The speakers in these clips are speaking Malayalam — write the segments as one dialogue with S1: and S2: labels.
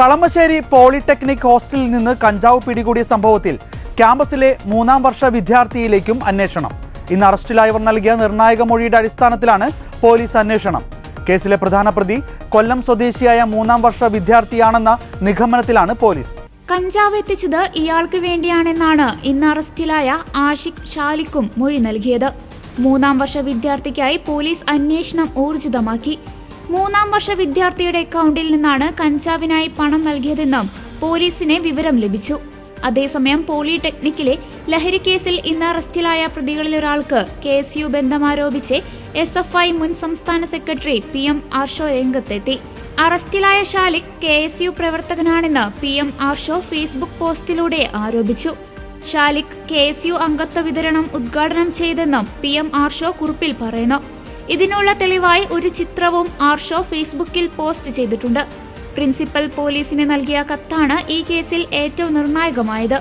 S1: കളമശ്ശേരി പോളിടെക്നിക് ഹോസ്റ്റലിൽ നിന്ന് കഞ്ചാവ് പിടികൂടിയ സംഭവത്തിൽ ക്യാമ്പസിലെ 3ാം വർഷ വിദ്യാർത്ഥിയിലേക്കും അന്വേഷണം. ഇന്ന് അറസ്റ്റിലായവർ നൽകിയ നിർണായക മൊഴിയുടെ അടിസ്ഥാനത്തിലാണ് പോലീസ് അന്വേഷണം. കേസിലെ പ്രധാന പ്രതി കൊല്ലം സ്വദേശിയായ 3ാം വർഷ വിദ്യാർത്ഥിയാണെന്ന നിഗമനത്തിലാണ് പോലീസ്.
S2: കഞ്ചാവ് എത്തിച്ചത് ഇയാൾക്ക് വേണ്ടിയാണെന്നാണ് ഇന്ന് അറസ്റ്റിലായ ആഷിഖ് ഷാലിക്കും മൊഴി നൽകിയത്. 3ാം വർഷ വിദ്യാർത്ഥിക്കായി പോലീസ് അന്വേഷണം ഊർജിതമാക്കി. 3ാം വർഷ വിദ്യാർത്ഥിയുടെ അക്കൗണ്ടിൽ നിന്നാണ് കഞ്ചാവിനായി പണം നൽകിയതെന്നും പോലീസിന് വിവരം ലഭിച്ചു. അതേസമയം പോളിടെക്നിക്കിലെ ലഹരി കേസിൽ ഇന്ന് അറസ്റ്റിലായ പ്രതികളിലൊരാൾക്ക് KSU ബന്ധമാരോപിച്ച് SFI മുൻ സംസ്ഥാന സെക്രട്ടറി PM ആർഷോ രംഗത്തെത്തി. അറസ്റ്റിലായ ഷാലിക് KSU പ്രവർത്തകനാണെന്ന് PM ആർഷോ ഫേസ്ബുക്ക് പോസ്റ്റിലൂടെ ആരോപിച്ചു. ഷാലിക് KSU അംഗത്വ വിതരണം ഉദ്ഘാടനം ചെയ്തെന്നും PM ആർഷോ കുറിപ്പിൽ പറയുന്നു. ഇതിനുള്ള തെളിവായി ഒരു ചിത്രവും ആർഷോ ഫേസ്ബുക്കിൽ പോസ്റ്റ് ചെയ്തിട്ടുണ്ട്. പ്രിൻസിപ്പൽ പോലീസിന് നൽകിയ കത്താണ് ഈ കേസിൽ ഏറ്റവും നിർണായകമായത്.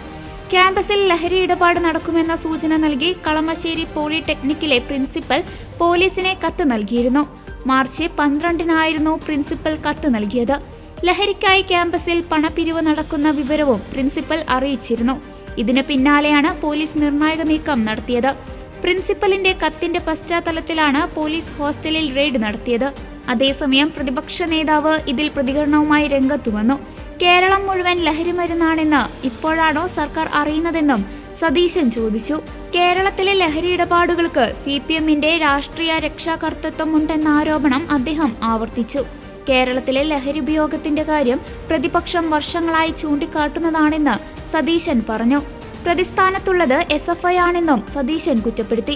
S2: ക്യാമ്പസിൽ ലഹരി ഇടപാട് നടക്കുമെന്ന സൂചന നൽകി കളമശ്ശേരി പോളിടെക്നിക്കിലെ പ്രിൻസിപ്പൽ പോലീസിനെ കത്ത് നൽകിയിരുന്നു. മാർച്ച് 12-നായിരുന്നു പ്രിൻസിപ്പൽ കത്ത് നൽകിയത്. ലഹരിക്കായി ക്യാമ്പസിൽ പണപ്പിരിവ് നടക്കുന്ന വിവരവും പ്രിൻസിപ്പൽ അറിയിച്ചിരുന്നു. ഇതിന് പിന്നാലെയാണ് പോലീസ് നിർണായക നീക്കം നടത്തിയത്. പ്രിൻസിപ്പലിന്റെ കത്തിന്റെ പശ്ചാത്തലത്തിലാണ് പോലീസ് ഹോസ്റ്റലിൽ റെയ്ഡ് നടത്തിയത്. അതേസമയം പ്രതിപക്ഷ നേതാവ് ഇതിൽ പ്രതികരണവുമായി രംഗത്തുവന്നു. കേരളം മുഴുവൻ ലഹരിമരുന്നാണെന്ന് ഇപ്പോഴാണോ സർക്കാർ അറിയുന്നതെന്നും സതീശൻ ചോദിച്ചു. കേരളത്തിലെ ലഹരി ഇടപാടുകൾക്ക് CPMന്റെ രാഷ്ട്രീയ രക്ഷാകർതൃത്വം ഉണ്ടെന്ന ആരോപണം അദ്ദേഹം ആവർത്തിച്ചു. കേരളത്തിലെ ലഹരി ഉപയോഗത്തിന്റെ കാര്യം പ്രതിപക്ഷം വർഷങ്ങളായി ചൂണ്ടിക്കാട്ടുന്നതാണെന്ന് സതീശൻ പറഞ്ഞു. പ്രതിസ്ഥാനത്തുള്ളത് SFI ആണെന്നും സതീശൻ കുറ്റപ്പെടുത്തി.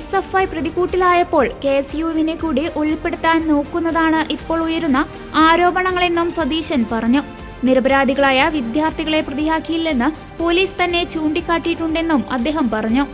S2: SFI പ്രതികൂട്ടിലായപ്പോൾ KSUവിനെ കൂടി ഉൾപ്പെടുത്താൻ നോക്കുന്നതാണ് ഇപ്പോൾ ഉയരുന്ന ആരോപണങ്ങളെന്നും സതീശൻ പറഞ്ഞു. നിരപരാധികളായ വിദ്യാർത്ഥികളെ പ്രതിയാക്കിയില്ലെന്ന് പോലീസ് തന്നെ ചൂണ്ടിക്കാട്ടിയിട്ടുണ്ടെന്നും അദ്ദേഹം പറഞ്ഞു.